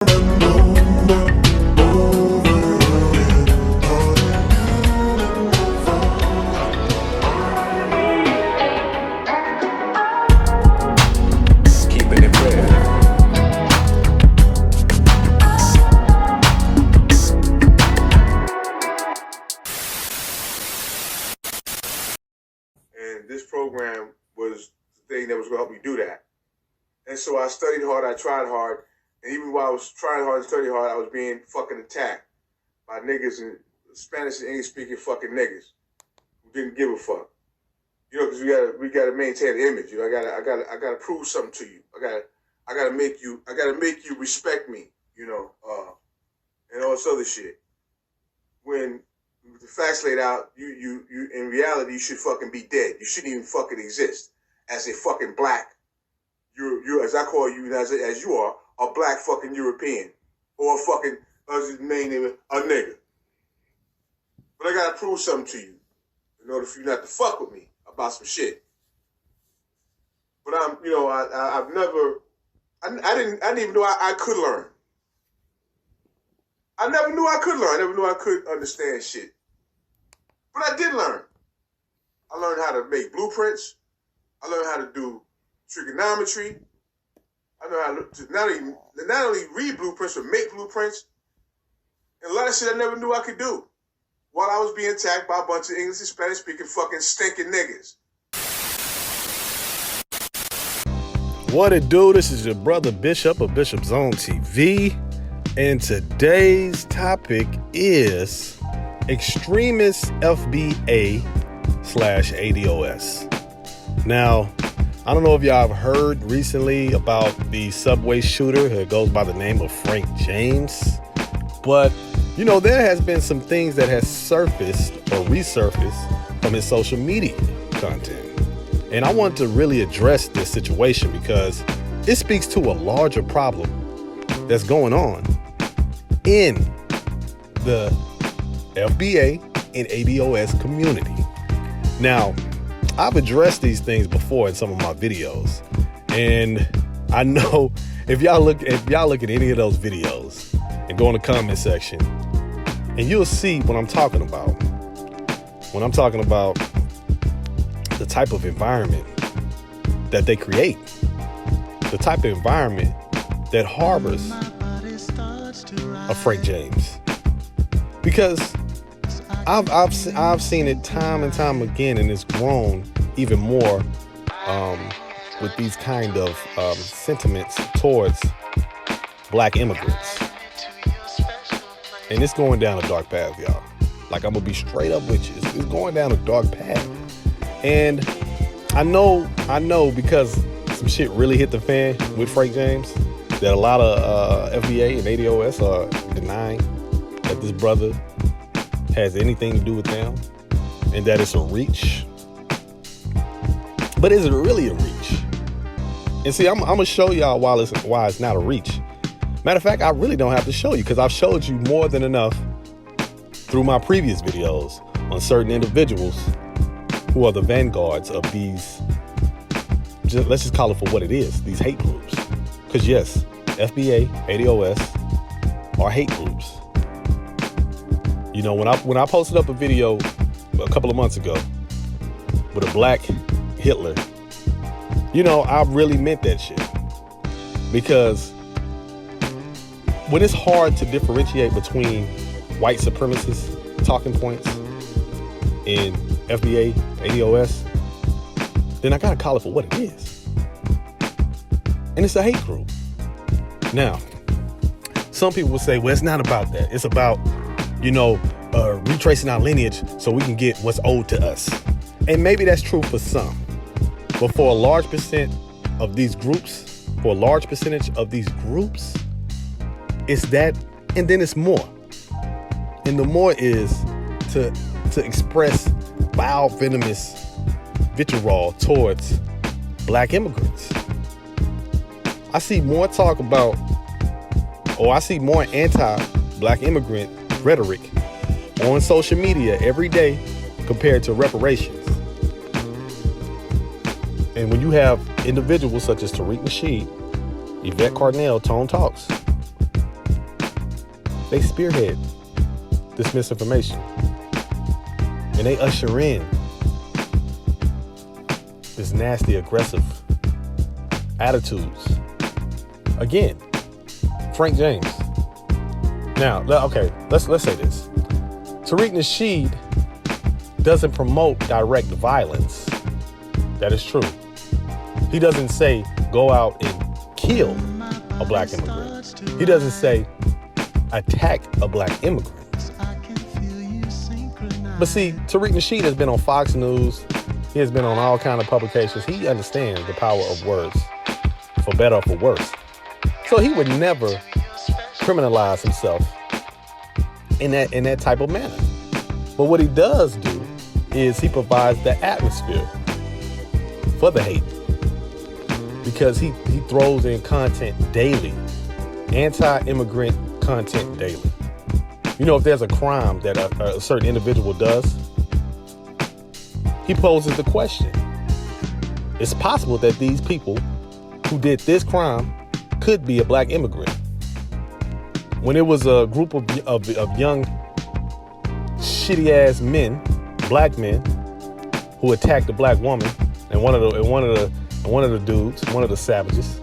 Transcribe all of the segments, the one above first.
This program was the thing that was going to help me do that. And so I studied hard, I tried hard, and even while I was trying hard and studying hard, I was being fucking attacked by niggas and Spanish and English speaking fucking niggas who didn't give a fuck. You know, because we gotta maintain an image. You know, I gotta prove something to you. I gotta make you respect me. You know, and all this other shit. When the facts laid out, you in reality, you should fucking be dead. You shouldn't even fucking exist as a fucking black. You're as I call you as you are a black fucking European or a fucking as his main name a nigga. But I gotta prove something to you in order for you not to fuck with me about some shit. But I didn't even know I could learn. I never knew I could learn. I never knew I could understand shit. But I did learn. I learned how to make blueprints. I learned how to do trigonometry. I learned how to not only read blueprints, but make blueprints. And a lot of shit I never knew I could do while I was being attacked by a bunch of English and Spanish-speaking fucking stinking niggas. What it do? This is your brother Bishop of Bishop's Own TV. And today's topic is extremist FBA / ADOS. Now, I don't know if y'all have heard recently about the subway shooter who goes by the name of Frank James, but you know, there has been some things that has surfaced or resurfaced from his social media content. And I want to really address this situation because it speaks to a larger problem that's going on in the FBA and ADOS community. Now, I've addressed these things before in some of my videos, and I know if y'all look at any of those videos and go in the comment section, and you'll see what I'm talking about. When I'm talking about the type of environment that they create, the type of environment that harbors a Frank James, because I've seen it time and time again, and it's grown even more with these kind of sentiments towards black immigrants, and it's going down a dark path, y'all. Like, I'm gonna be straight up with you. It's going down a dark path, and I know because some shit really hit the fan with Frank James that a lot of FBA and ADOS are denying that this brother has anything to do with them and that it's a reach. But is it really a reach? And see, I'm gonna show y'all why it's not a reach. Matter of fact, I really don't have to show you because I've showed you more than enough through my previous videos on certain individuals who are the vanguards of these, let's just call it for what it is, these hate groups. Because yes, FBA, ADOS are hate groups. You know, when I posted up a video a couple of months ago with a black Hitler, you know, I really meant that shit. Because when it's hard to differentiate between white supremacist talking points in FBA, ADOS, then I gotta call it for what it is. And it's a hate group. Now, some people will say, well, it's not about that. It's about, you know, retracing our lineage so we can get what's owed to us. And maybe that's true for some. But for a large percentage of these groups, it's that, and then it's more. And the more is to express vile, venomous vitriol towards black immigrants. I see more talk about, or I see more anti-black immigrant rhetoric on social media every day compared to reparations. And when you have individuals such as Tariq Nasheed, Yvette Carnell, Tone Talks, They spearhead this misinformation. And they usher in this nasty, aggressive attitudes. Again, Frank James. Now, okay, let's say this. Tariq Nasheed doesn't promote direct violence. That is true. He doesn't say go out and kill a black immigrant. He doesn't say attack a black immigrant. But see, Tariq Nasheed has been on Fox News. He has been on all kinds of publications. He understands the power of words, for better or for worse. So he would never criminalize himself in that type of manner. But what he does do is he provides the atmosphere for the hate, because he throws in content daily, anti-immigrant content daily. You know, if there's a crime that a certain individual does, he poses the question. It's possible that these people who did this crime could be a black immigrant. When it was a group of young, shitty-ass men, black men, who attacked a black woman, and one of the dudes, one of the savages,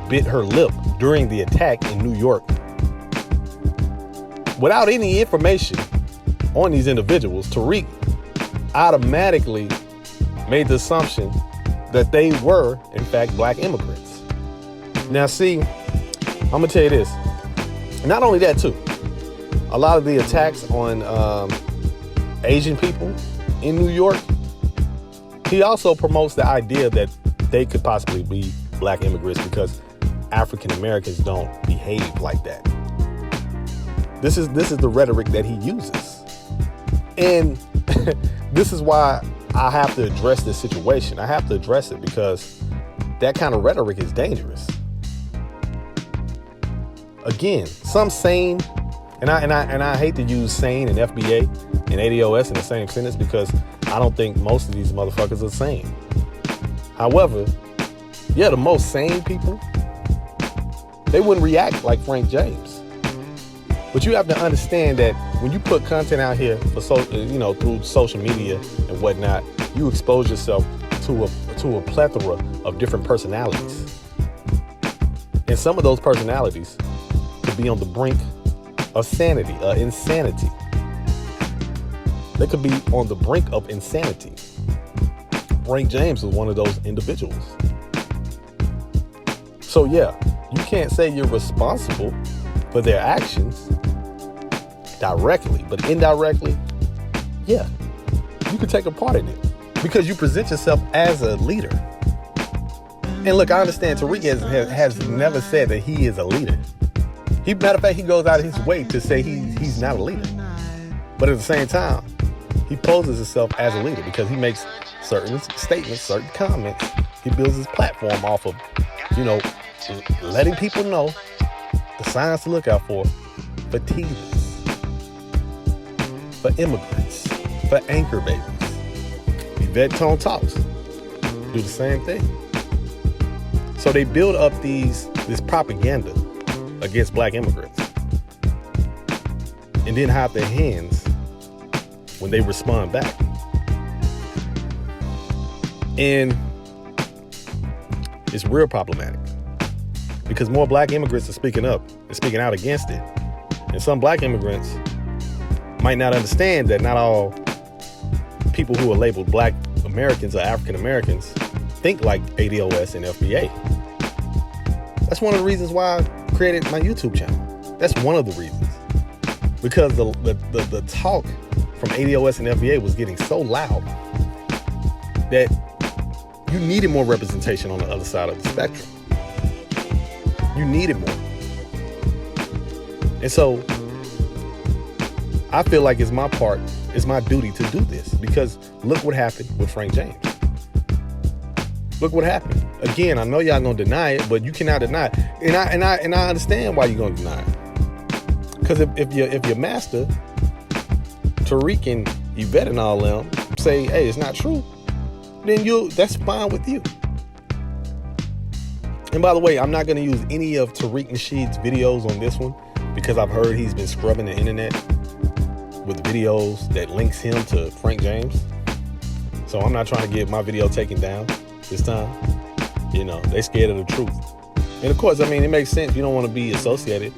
bit her lip during the attack in New York. Without any information on these individuals, Tariq automatically made the assumption that they were, in fact, black immigrants. Now, see, I'm going to tell you this. Not only that, too. A lot of the attacks on Asian people in New York, he also promotes the idea that they could possibly be black immigrants because African Americans don't behave like that. This is the rhetoric that he uses. And this is why I have to address this situation. I have to address it because that kind of rhetoric is dangerous. Again, some sane, and I hate to use sane and FBA and ADOS in the same sentence because I don't think most of these motherfuckers are sane. However, yeah, the most sane people, they wouldn't react like Frank James. But you have to understand that when you put content out here for through social media and whatnot, you expose yourself to a plethora of different personalities. And some of those personalities could be on the brink of insanity. They could be on the brink of insanity. Frank James was one of those individuals. So yeah, you can't say you're responsible for their actions directly, but indirectly, yeah, you could take a part in it because you present yourself as a leader. And look, I understand Tariq has never said that he is a leader. Matter of fact, he goes out of his way to say he's not a leader. But at the same time, he poses himself as a leader because he makes certain statements, certain comments. He builds his platform off of, letting people know the signs to look out for teasers, for immigrants, for anchor babies. Yvette Tone Talks do the same thing. So they build up this propaganda against black immigrants and then hide their hands when they respond back. And it's real problematic because more black immigrants are speaking up and speaking out against it. And some black immigrants might not understand that not all people who are labeled black Americans or African Americans think like ADOS and FBA. That's one of the reasons why I created my YouTube channel. That's one of the reasons. Because the talk from ADOS and FBA was getting so loud that you needed more representation on the other side of the spectrum. You needed more. And so I feel like it's my duty to do this because look what happened with Frank James. Look what happened. Again, I know y'all gonna deny it, but you cannot deny it. And I understand why you're gonna deny it. Because if your master, Tariq and Yvette and all them say, hey, it's not true, then that's fine with you. And by the way, I'm not gonna use any of Tariq Nasheed's videos on this one. because I've heard he's been scrubbing the internet with videos that links him to Frank James. So I'm not trying to get my video taken down this time. You know, they scared of the truth. And of course, I mean, it makes sense. You don't want to be associated.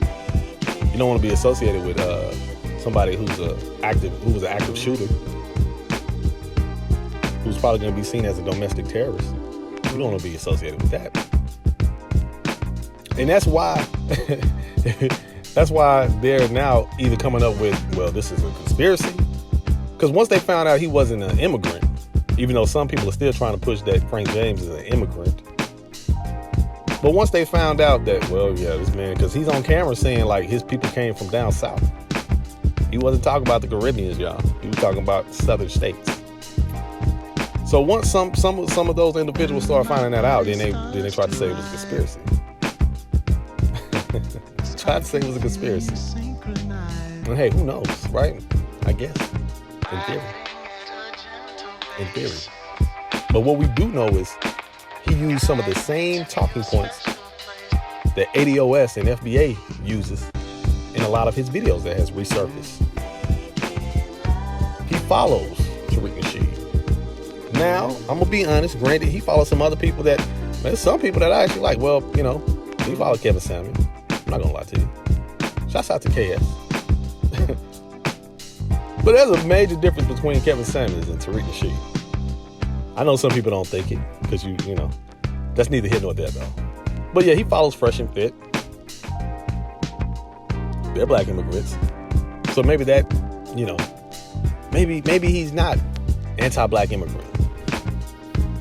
You don't want to be associated with somebody who's an active shooter, who's probably going to be seen as a domestic terrorist. You don't want to be associated with that. And that's why they're now either coming up with, well, this is a conspiracy. Because once they found out he wasn't an immigrant, even though some people are still trying to push that Frank James is an immigrant. But once they found out that, well, yeah, this man, because he's on camera saying like his people came from down south. He wasn't talking about the Caribbeans, y'all. He was talking about southern states. So once some of those individuals started finding that out, then they tried to say it was a conspiracy. Tried to say it was a conspiracy. And hey, who knows, right? I guess. In theory. But what we do know is he used some of the same talking points that ADOS and FBA uses in a lot of his videos that has resurfaced. He follows Tariq Nasheed. Now, I'm going to be honest, granted, he follows some other people there's some people that I actually like. Well, you know, he followed Kevin Samuel. I'm not going to lie to you. Shouts out to KS. But there's a major difference between Kevin Samuels and Tariq Nasheed. I know some people don't think it because you know, that's neither here nor there though. But yeah, he follows Fresh and Fit. They're black immigrants. So maybe that, you know, maybe he's not anti-black immigrant.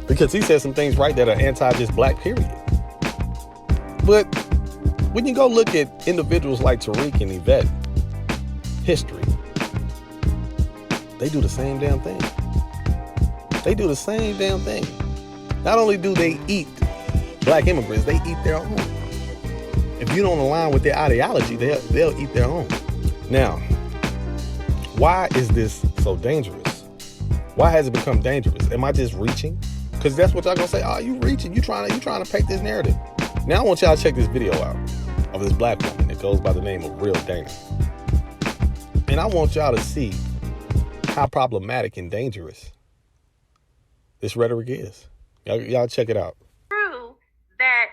Because he says some things right that are anti just black period. But when you go look at individuals like Tariq and Yvette, history, they do the same damn thing. They do the same damn thing. Not only do they eat black immigrants, they eat their own. If you don't align with their ideology, they'll eat their own. Now, why is this so dangerous? Why has it become dangerous? Am I just reaching? Because that's what y'all gonna say. Oh, you reaching? You trying to paint this narrative? Now I want y'all to check this video out of this black woman that goes by the name of Real Dana, and I want y'all to see how problematic and dangerous this rhetoric is. Y'all check it out. True that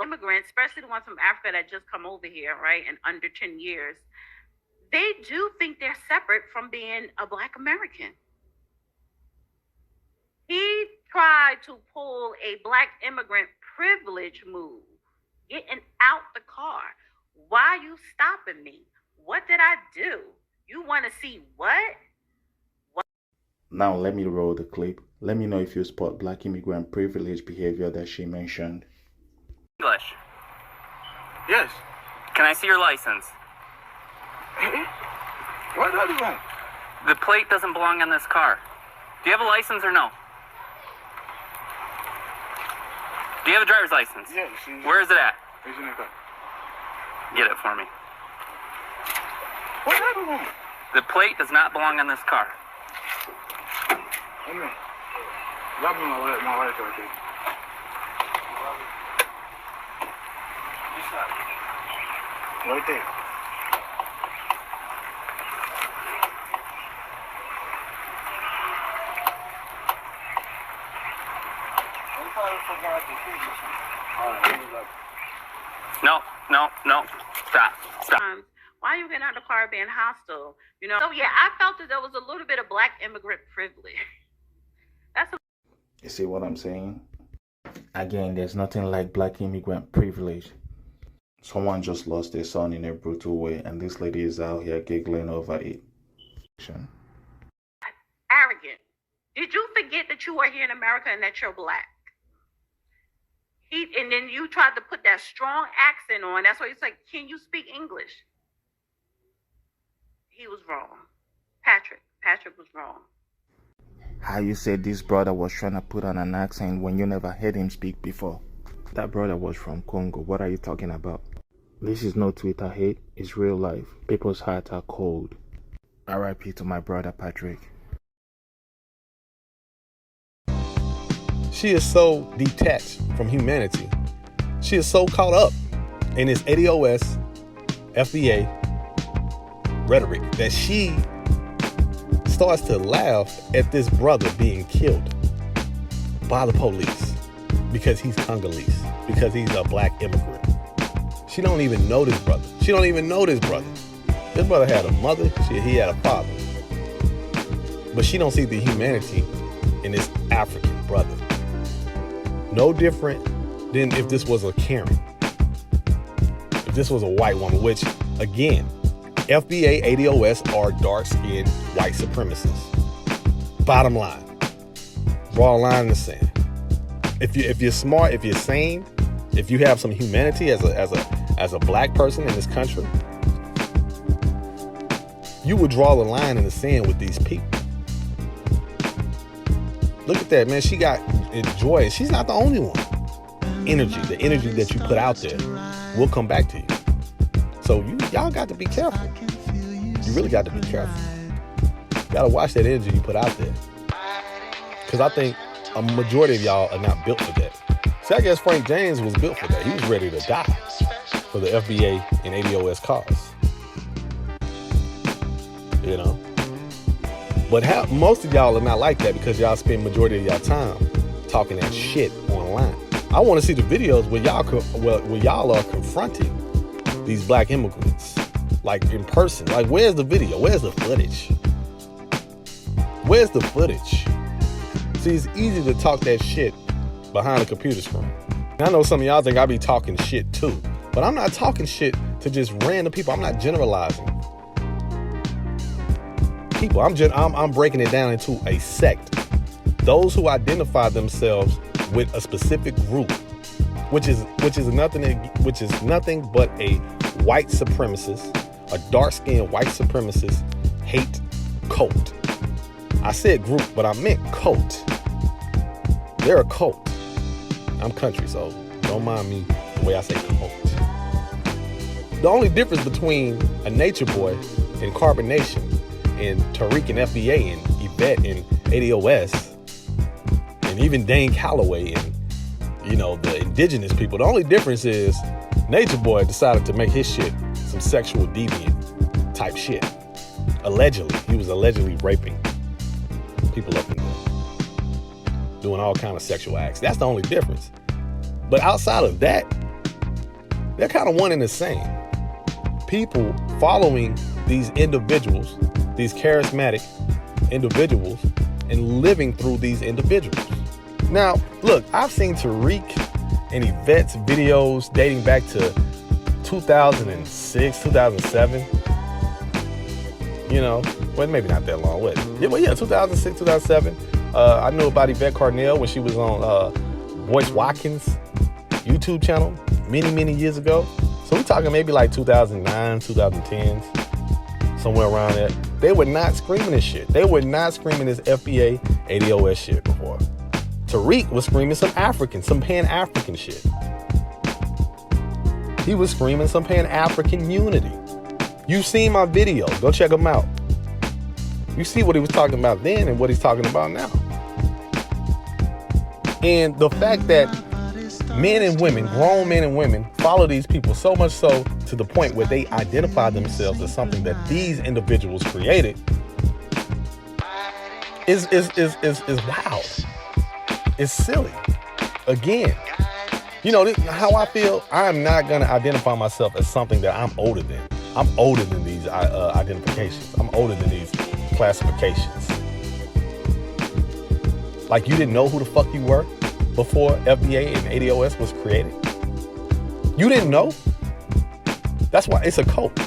immigrants, especially the ones from Africa that just come over here, right, in under 10 years, they do think they're separate from being a Black American. He tried to pull a Black immigrant privilege move, getting out the car. Why are you stopping me? What did I do? You want to see what? Now let me roll the clip. Let me know if you spot Black immigrant privilege behavior that she mentioned. English. Yes. Can I see your license? What do you want? The plate doesn't belong on this car. Do you have a license or no? Do you have a driver's license? Yes. Where is it at? It's in the car. Get it for me. What do you want? The plate does not belong on this car. Amen. Drop me my wife right there. Right there. No. Stop. Why are you getting out of the car being hostile? You know, so yeah, I felt that there was a little bit of Black immigrant privilege. You see what I'm saying? Again, there's nothing like Black immigrant privilege. Someone just lost their son in a brutal way, and this lady is out here giggling over it. Arrogant. Did you forget that you are here in America and that you're Black? And then you tried to put that strong accent on. That's why he's like, can you speak English? He was wrong. Patrick was wrong. How you said this brother was trying to put on an accent when you never heard him speak before? That brother was from Congo. What are you talking about? This is no Twitter hate. It's real life. People's hearts are cold. R.I.P. to my brother Patrick. She is so detached from humanity. She is so caught up in this ADOS FBA rhetoric that she starts to laugh at this brother being killed by the police because he's Congolese, because he's a black immigrant. She don't even know this brother. She don't even know this brother. This brother had a mother, he had a father. But she don't see the humanity in this African brother. No different than if this was a Karen. If this was a white woman, which, again, FBA, ADOS are dark-skinned white supremacists. Bottom line. Draw a line in the sand. If you're smart, if you're sane, if you have some humanity as a black person in this country, you would draw the line in the sand with these people. Look at that, man. She got joy. She's not the only one. The energy that you put out there will come back to you. So y'all got to be careful. You really got to be careful. You got to watch that energy you put out there. Because I think a majority of y'all are not built for that. See, I guess Frank James was built for that. He was ready to die for the FBA and ADOS cause. You know? But most of y'all are not like that because y'all spend majority of y'all time talking that shit online. I want to see the videos where y'all are confronting these black immigrants, like in person. Like, where's the video? Where's the footage? Where's the footage? See, it's easy to talk that shit behind a computer screen. And I know some of y'all think I be talking shit too, but I'm not talking shit to just random people. I'm not generalizing people. I'm breaking it down into a sect. Those who identify themselves with a specific group, which is nothing but a white supremacist, a dark-skinned white supremacist hate cult. I said group, but I meant cult. They're a cult. I'm country, so don't mind me the way I say cult. The only difference between a Nature Boy and Carbonation and Tariq and FBA and Yvette and ADOS and even Dane Calloway and, the indigenous people, the only difference is Nature Boy decided to make his shit some sexual deviant type shit. Allegedly. He was allegedly raping people up in there, doing all kind of sexual acts. That's the only difference. But outside of that, they're kind of one and the same. People following these individuals, these charismatic individuals, and living through these individuals. Now, look, I've seen Tariq and Yvette's videos dating back to 2006, 2007. Well, maybe not that long. Well, 2006, 2007. I knew about Yvette Carnell when she was on Boyce Watkins' YouTube channel many years ago. So we're talking maybe like 2009, 2010, somewhere around there. They were not screaming this shit. They were not screaming this FBA, ADOS shit before. Tariq was screaming some Pan-African shit. He was screaming some Pan-African unity. You've seen my video. Go check them out. You see what he was talking about then and what he's talking about now. And the fact that men and women, grown men and women, follow these people so much so to the point where they identify themselves as something that these individuals created is wild. It's silly. Again, how I feel, I'm not going to identify myself as something that I'm older than. I'm older than these identifications. I'm older than these classifications. Like, you didn't know who the fuck you were before FBA and ADOS was created? You didn't know? That's why it's a cult.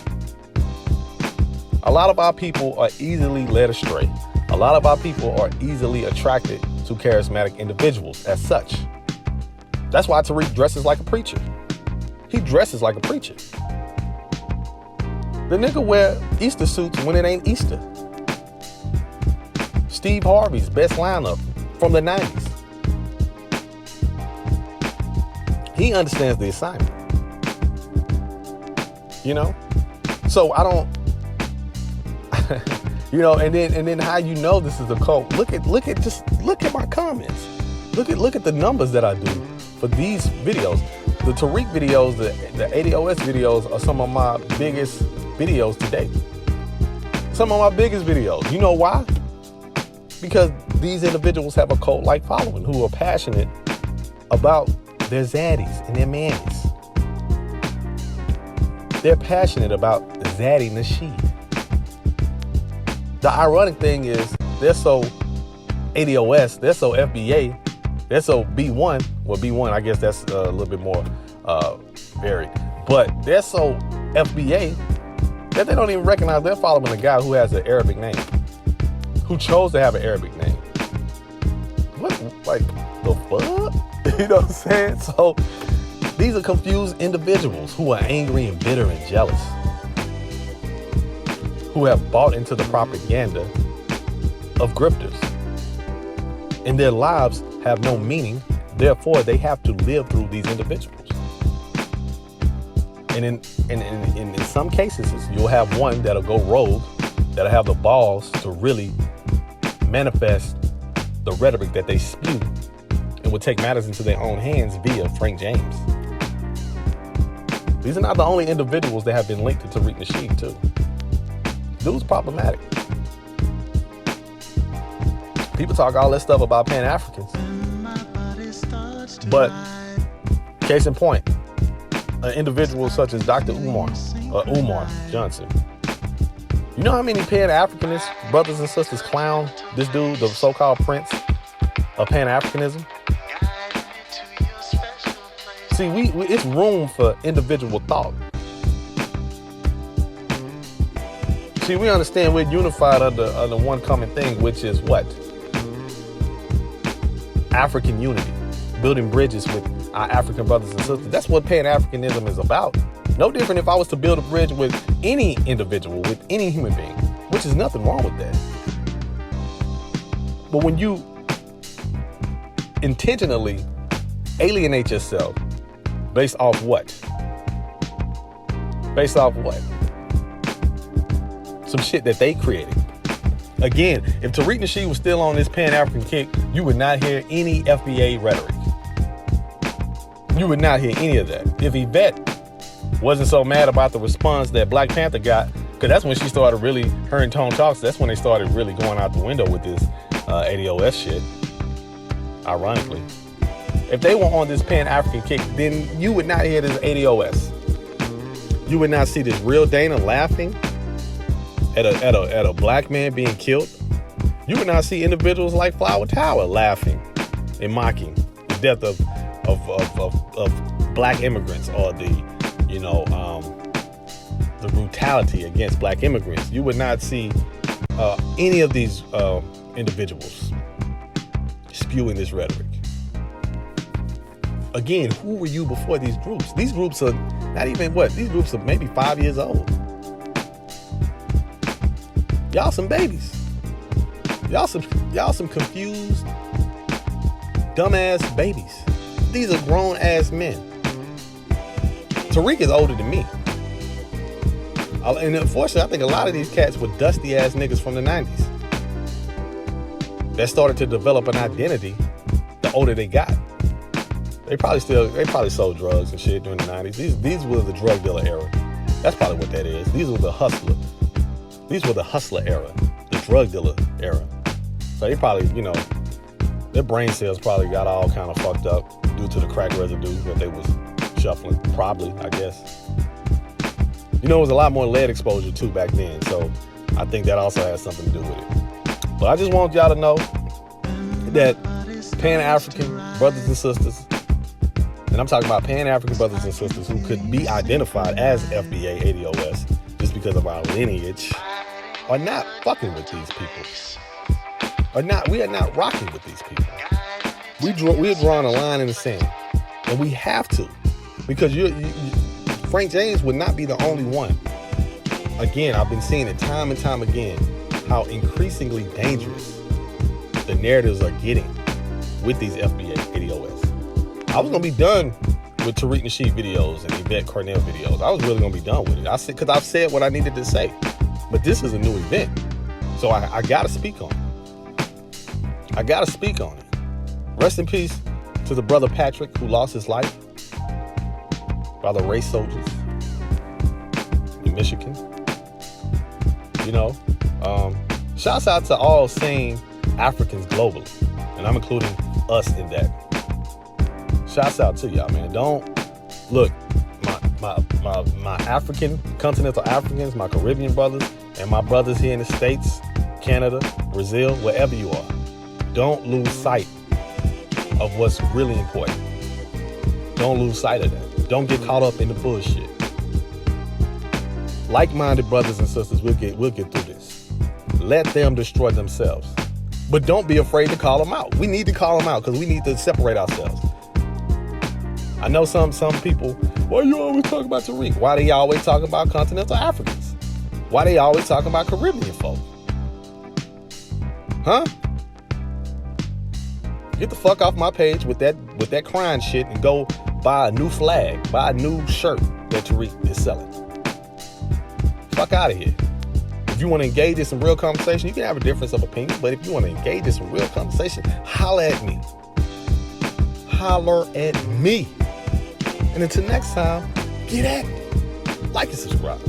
A lot of our people are easily led astray. A lot of our people are easily attracted to charismatic individuals as such. That's why Tariq dresses like a preacher. He dresses like a preacher. The nigga wear Easter suits when it ain't Easter. Steve Harvey's best lineup from the 90s. He understands the assignment. So I don't and then how this is a cult. Look at my comments. Look at the numbers that I do for these videos. The Tariq videos, the ADOS videos are some of my biggest videos to date. Some of my biggest videos. You know why? Because these individuals have a cult-like following who are passionate about their zaddies and their mannies. They're passionate about zaddy nasheed. The ironic thing is they're so ADOS, they're so FBA, they're so B1. Well, B1, I guess that's a little bit more varied. But they're so FBA that they don't even recognize they're following a guy who has an Arabic name, who chose to have an Arabic name. What, like, the fuck? You know what I'm saying? So these are confused individuals who are angry and bitter and jealous, who have bought into the propaganda of grifters. And their lives have no meaning, therefore they have to live through these individuals. And in some cases, you'll have one that'll go rogue, that'll have the balls to really manifest the rhetoric that they spew and will take matters into their own hands via Frank James. These are not the only individuals that have been linked to Tariq Nasheed too. Dude's problematic. People talk all that stuff about Pan-Africans, but case in point, an individual such as Dr. Umar Johnson. You know how many Pan-Africanist brothers and sisters clown this dude, the so-called prince of Pan-Africanism? See, it's room for individual thought. See, we understand we're unified under one common thing, which is what? African unity, building bridges with our African brothers and sisters. That's what Pan-Africanism is about. No different if I was to build a bridge with any individual, with any human being, which is nothing wrong with that. But when you intentionally alienate yourself based off what? Based off what? Some shit that they created. Again, if Tariq Nasheed was still on this Pan-African kick, you would not hear any FBA rhetoric. You would not hear any of that. If Yvette wasn't so mad about the response that Black Panther got, because that's when she started really, her and Tone Talks, that's when they started really going out the window with this ADOS shit, ironically. If they were on this Pan-African kick, then you would not hear this ADOS. You would not see this real Dana laughing at a black man being killed. You would not see individuals like Flower Tower laughing and mocking the death of black immigrants, or the brutality against black immigrants. You would not see any of these individuals spewing this rhetoric. Again, who were you before these groups? These groups are not even these groups are maybe 5 years old. Y'all some babies. Y'all some confused, dumbass babies. These are grown ass men. Tariq is older than me. And unfortunately, I think a lot of these cats were dusty ass niggas from the 90s that started to develop an identity the older they got. They probably sold drugs and shit during the 90s. These were the drug dealer era. That's probably what that is. These were the hustler era, the drug dealer era. So they probably, their brain cells probably got all kind of fucked up due to the crack residue that they was shuffling. Probably, I guess. It was a lot more lead exposure too back then. So I think that also has something to do with it. But I just want y'all to know that Pan-African brothers and sisters, and I'm talking about Pan-African brothers and sisters who could be identified as FBA, ADOS, just because of our lineage, are not fucking with these people. We are not rocking with these people. We're drawing a line in the sand, and we have to, because Frank James would not be the only one. Again, I've been seeing it time and time again, how increasingly dangerous the narratives are getting with these FBA, ADOS. I was gonna be done with Tariq Nasheed videos and Yvette Cornell videos. I was really gonna be done with it. Because I've said what I needed to say. But this is a new event, so I gotta speak on it. Rest in peace to the brother Patrick who lost his life. by the race soldiers in Michigan. You know, shouts out to all sane Africans globally, and I'm including us in that. Shouts out to y'all, man. Don't look, my African, continental Africans, my Caribbean brothers, and my brothers here in the States, Canada, Brazil, wherever you are. Don't lose sight of what's really important. Don't lose sight of that. Don't get caught up in the bullshit. Like-minded brothers and sisters, we'll get through this. Let them destroy themselves. But don't be afraid to call them out. We need to call them out because we need to separate ourselves. I know some people, why you always talking about Tariq? Why they always talking about continental Africans? Why they always talking about Caribbean folk? Huh? Get the fuck off my page with that crying shit and go buy a new flag, buy a new shirt that Tariq is selling. Fuck out of here. If you want to engage in some real conversation, you can have a difference of opinion, but if you want to engage in some real conversation, holler at me. Holler at me. And until next time, get at it. Like and subscribe.